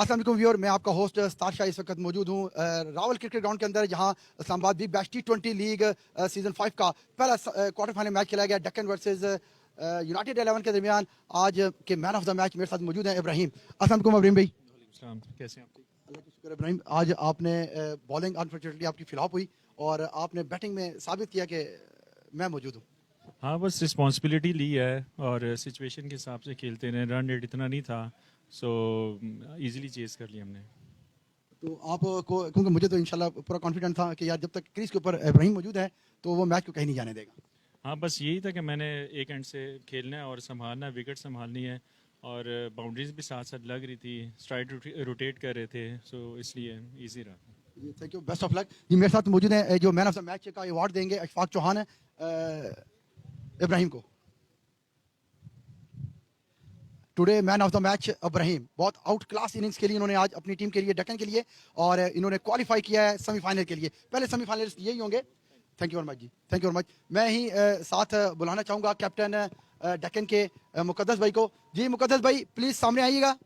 अस्सलाम वालेकुम व्यूअर, मैं आपका होस्ट स्टार शाह इस वक्त मौजूद हूँ रावल क्रिकेट ग्राउंड के अंदर, जहाँ Islamabad big bash T20 league season 5 का पहला क्वार्टर फाइनल मैच खेला गया डेक्कन वर्सेस यूनाइटेड 11 के दरमियान। आज के मैन ऑफ द मैच मेरे साथ मौजूद हैं इब्राहिम। अस्सलाम वालेकुम इब्राहिम भाई। सलाम, कैसे हैं आप? अल्लाह का शुक्र इब्राहिम, आज आपने बॉलिंग अनफॉर्चुनेटली आपकी फ्लॉप हुई और आपने बैटिंग में साबित किया कि मैं मौजूद हूँ। हाँ, बस रिस्पॉन्सिबिलिटी ली है और सिचुएशन के हिसाब से खेलते रहे। रन रेट इतना नहीं था, सो इजीली चेस कर लिया हमने। तो आपको, क्योंकि मुझे तो इंशाल्लाह पूरा कॉन्फिडेंट था कि यार जब तक क्रीज के ऊपर इब्राहिम मौजूद है तो वो मैच को कहीं नहीं जाने देगा। हाँ, बस यही था कि मैंने एक एंड से खेलना है और संभालना है, विकेट संभालनी है और बाउंड्रीज भी साथ साथ लग रही थी, स्ट्राइड रोटेट कर रहे थे, सो इसलिए इजी रहा। Thank you, best of luck ji. मेरे साथ मौजूद है जो मैन ऑफ द मैच का अवार्ड देंगे अशफाक चौहान है इब्राहिम को। Today man of the match Ibrahim, बहुत आउट क्लास इनिंग्स खेली इन्होंने आज अपनी टीम के लिए, डेक्कन के लिए, और इन्होंने क्वालिफाई किया है सेमीफाइनल के लिए। पहले सेमीफाइनलिस्ट यही होंगे। Thank you very much ji, thank you very much. मैं ही साथ बुलाना चाहूँगा कैप्टन डेक्कन के मुकद्दस भाई को। जी मुकद्दस भाई, प्लीज़ सामने आइएगा।